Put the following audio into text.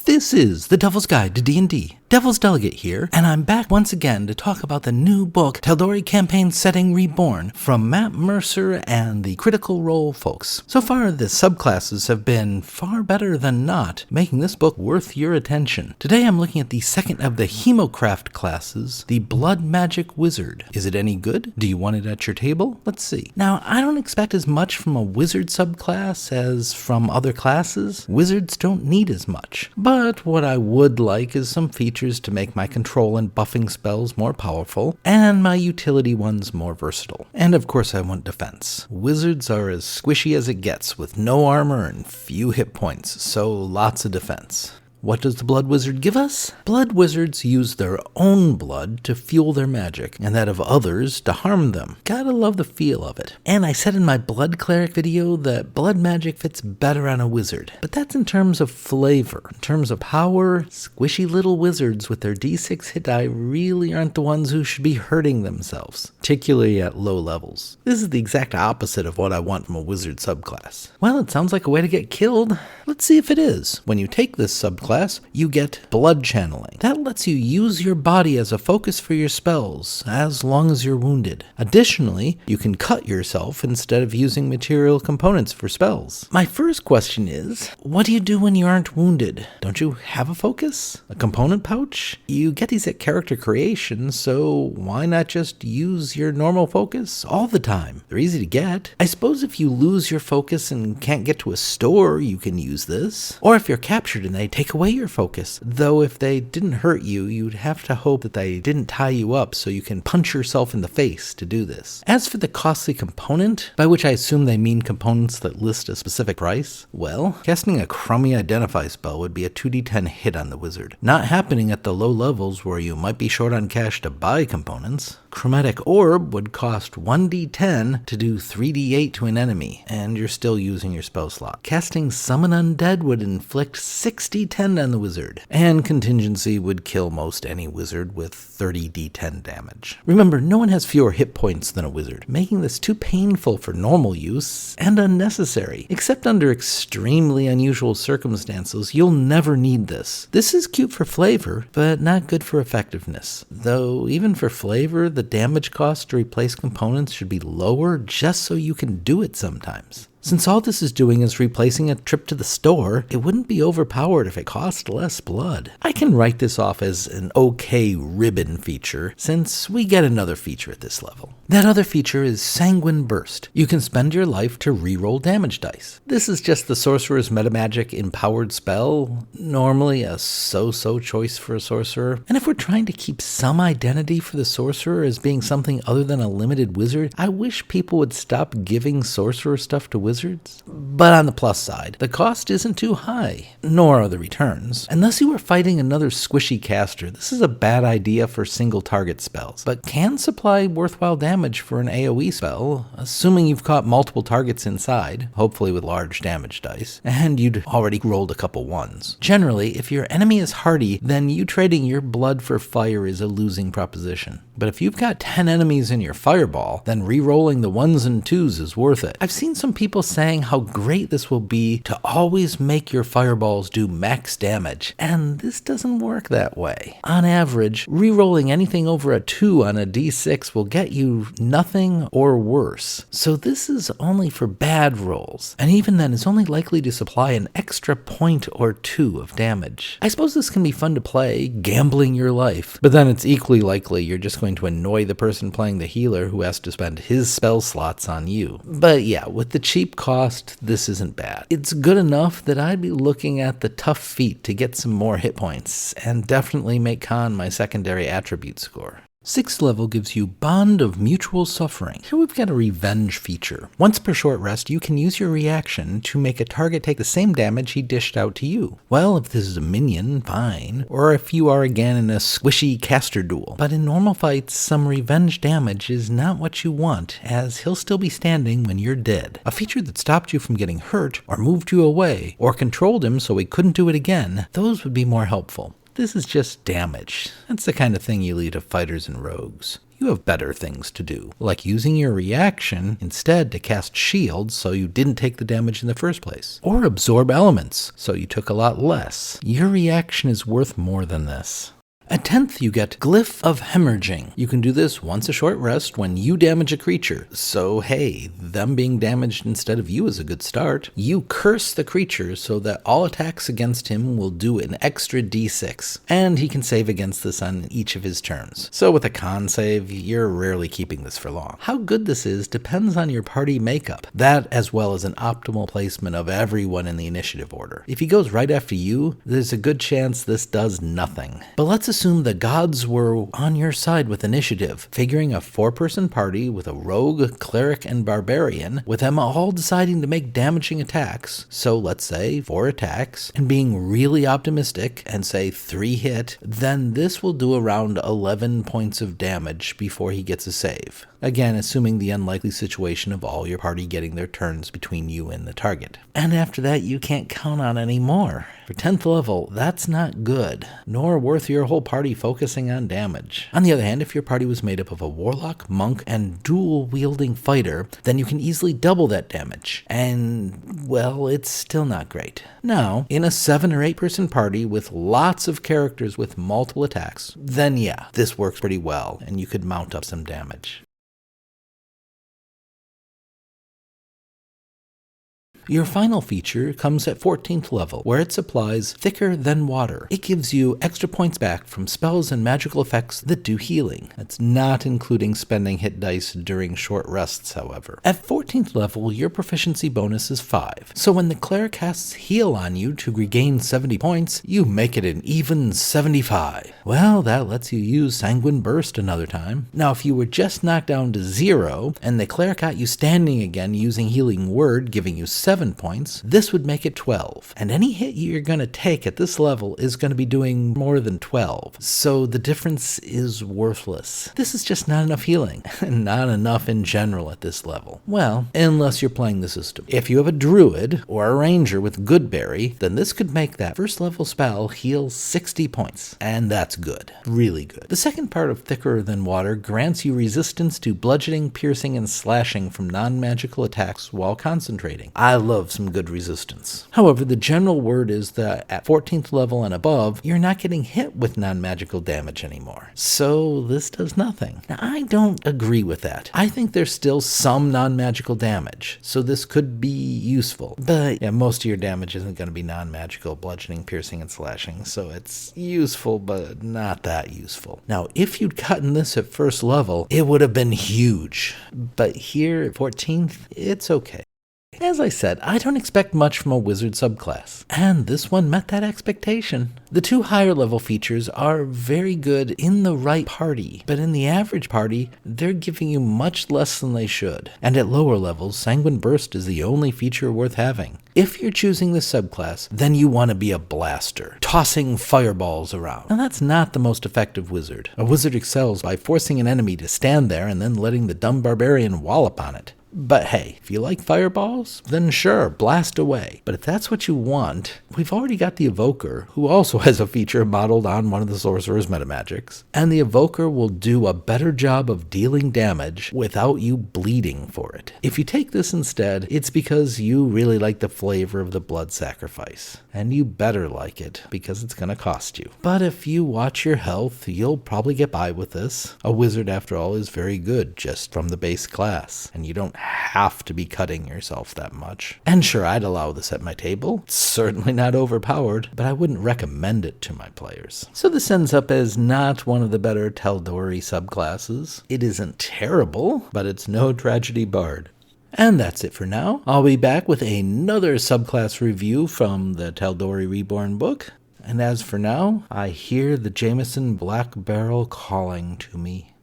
This is The Devil's Guide to D&D. Devil's Delegate here, and I'm back once again to talk about the new book, Tal'Dorei Campaign Setting Reborn, from Matt Mercer and the Critical Role folks. So far, the subclasses have been far better than not, making this book worth your attention. Today I'm looking at the second of the Hemocraft classes, the Blood Magic Wizard. Is it any good? Do you want it at your table? Let's see. Now, I don't expect as much from a wizard subclass as from other classes. Wizards don't need as much. But what I would like is some features to make my control and buffing spells more powerful, and my utility ones more versatile. And of course I want defense. Wizards are as squishy as it gets, with no armor and few hit points, so lots of defense. What does the Blood Wizard give us? Blood Wizards use their own blood to fuel their magic, and that of others to harm them. Gotta love the feel of it. And I said in my Blood Cleric video that blood magic fits better on a wizard. But that's in terms of flavor. In terms of power, squishy little wizards with their d6 hit die really aren't the ones who should be hurting themselves, particularly at low levels. This is the exact opposite of what I want from a wizard subclass. Well, it sounds like a way to get killed. Let's see if it is. When you take this subclass, you get blood channeling. That lets you use your body as a focus for your spells, as long as you're wounded. Additionally, you can cut yourself instead of using material components for spells. My first question is, what do you do when you aren't wounded? Don't you have a focus? A component pouch? You get these at character creation, so why not just use your normal focus all the time? They're easy to get. I suppose if you lose your focus and can't get to a store, you can use this. Or if you're captured and they take away your focus. Though if they didn't hurt you, you'd have to hope that they didn't tie you up so you can punch yourself in the face to do this. As for the costly component, by which I assume they mean components that list a specific price, well, casting a crummy identify spell would be a 2d10 hit on the wizard. Not happening at the low levels where you might be short on cash to buy components. Chromatic Orb would cost 1d10 to do 3d8 to an enemy, and you're still using your spell slot. Casting Summon Undead would inflict 6d10 on the wizard, and Contingency would kill most any wizard with 30d10 damage. Remember, no one has fewer hit points than a wizard, making this too painful for normal use and unnecessary. Except under extremely unusual circumstances, you'll never need this. This is cute for flavor, but not good for effectiveness. Though, even for flavor, the damage cost to replace components should be lower just so you can do it sometimes. Since all this is doing is replacing a trip to the store, it wouldn't be overpowered if it cost less blood. I can write this off as an okay ribbon feature, since we get another feature at this level. That other feature is Sanguine Burst. You can spend your life to reroll damage dice. This is just the sorcerer's metamagic empowered spell, normally a so-so choice for a sorcerer. And if we're trying to keep some identity for the sorcerer as being something other than a limited wizard, I wish people would stop giving sorcerer stuff to wizards. But on the plus side, the cost isn't too high, nor are the returns. Unless you are fighting another squishy caster, this is a bad idea for single target spells, but can supply worthwhile damage for an AoE spell, assuming you've caught multiple targets inside, hopefully with large damage dice, and you'd already rolled a couple ones. Generally, if your enemy is hardy, then you trading your blood for fire is a losing proposition. But if you've got 10 enemies in your fireball, then re-rolling the 1s and 2s is worth it. I've seen some people saying how great this will be to always make your fireballs do max damage, and this doesn't work that way. On average, re-rolling anything over a 2 on a d6 will get you nothing or worse. So this is only for bad rolls, and even then is only likely to supply an extra point or 2 of damage. I suppose this can be fun to play, gambling your life, but then it's equally likely you're just going to annoy the person playing the healer who has to spend his spell slots on you. But yeah, with the cheap cost, this isn't bad. It's good enough that I'd be looking at the tough feat to get some more hit points, and definitely make con my secondary attribute score. 6th level gives you Bond of Mutual Suffering. Here we've got a revenge feature. Once per short rest, you can use your reaction to make a target take the same damage he dished out to you. Well, if this is a minion, fine. Or if you are again in a squishy caster duel. But in normal fights, some revenge damage is not what you want, as he'll still be standing when you're dead. A feature that stopped you from getting hurt, or moved you away, or controlled him so he couldn't do it again, those would be more helpful. This is just damage. That's the kind of thing you leave to fighters and rogues. You have better things to do, like using your reaction instead to cast shields so you didn't take the damage in the first place, or absorb elements so you took a lot less. Your reaction is worth more than this. At 10th, you get Glyph of Hemorrhaging. You can do this once a short rest when you damage a creature. So hey, them being damaged instead of you is a good start. You curse the creature so that all attacks against him will do an extra d6, and he can save against this on each of his turns. So with a con save, you're rarely keeping this for long. How good this is depends on your party makeup, that as well as an optimal placement of everyone in the initiative order. If he goes right after you, there's a good chance this does nothing. But let's assume the gods were on your side with initiative, figuring a 4-person party with a rogue, cleric, and barbarian, with them all deciding to make damaging attacks, so let's say 4 attacks, and being really optimistic and say 3 hit, then this will do around 11 points of damage before he gets a save. Again, assuming the unlikely situation of all your party getting their turns between you and the target. And after that, you can't count on any more. For 10th level, that's not good, nor worth your whole party focusing on damage. On the other hand, if your party was made up of a warlock, monk, and dual-wielding fighter, then you can easily double that damage. And, well, it's still not great. Now, in a 7 or 8-person party with lots of characters with multiple attacks, then yeah, this works pretty well, and you could mount up some damage. Your final feature comes at 14th level, where it supplies Thicker Than Water. It gives you extra points back from spells and magical effects that do healing. That's not including spending hit dice during short rests, however. At 14th level, your proficiency bonus is 5, so when the cleric casts Heal on you to regain 70 points, you make it an even 75. Well, that lets you use Sanguine Burst another time. Now, if you were just knocked down to 0, and the cleric got you standing again using Healing Word, giving you 7 points, this would make it 12. And any hit you're going to take at this level is going to be doing more than 12. So the difference is worthless. This is just not enough healing. Not enough in general at this level. Well, unless you're playing the system. If you have a druid or a ranger with Goodberry, then this could make that first level spell heal 60 points. And that's good. Really good. The second part of Thicker Than Water grants you resistance to bludgeoning, piercing, and slashing from non-magical attacks while concentrating. I love some good resistance. However, the general word is that at 14th level and above, you're not getting hit with non-magical damage anymore. So this does nothing. Now, I don't agree with that. I think there's still some non-magical damage, so this could be useful. But yeah, most of your damage isn't going to be non-magical, bludgeoning, piercing, and slashing, so it's useful, but not that useful. Now, if you'd gotten this at first level, it would have been huge. But here at 14th, it's okay. As I said, I don't expect much from a wizard subclass, and this one met that expectation. The 2 higher level features are very good in the right party, but in the average party, they're giving you much less than they should. And at lower levels, Sanguine Burst is the only feature worth having. If you're choosing this subclass, then you want to be a blaster, tossing fireballs around. Now that's not the most effective wizard. A wizard excels by forcing an enemy to stand there and then letting the dumb barbarian wallop on it. But hey, if you like fireballs, then sure, blast away. But if that's what you want, we've already got the Evoker, who also has a feature modeled on one of the Sorcerer's metamagics. And the Evoker will do a better job of dealing damage without you bleeding for it. If you take this instead, it's because you really like the flavor of the blood sacrifice. And you better like it, because it's going to cost you. But if you watch your health, you'll probably get by with this. A wizard, after all, is very good just from the base class, and you don't have to be cutting yourself that much. And sure, I'd allow this at my table. It's certainly not overpowered, but I wouldn't recommend it to my players. So this ends up as not one of the better Tal'Dorei subclasses. It isn't terrible, but it's no tragedy bard. And that's it for now. I'll be back with another subclass review from the Tal'Dorei Reborn book. And as for now, I hear the Jameson Black Barrel calling to me.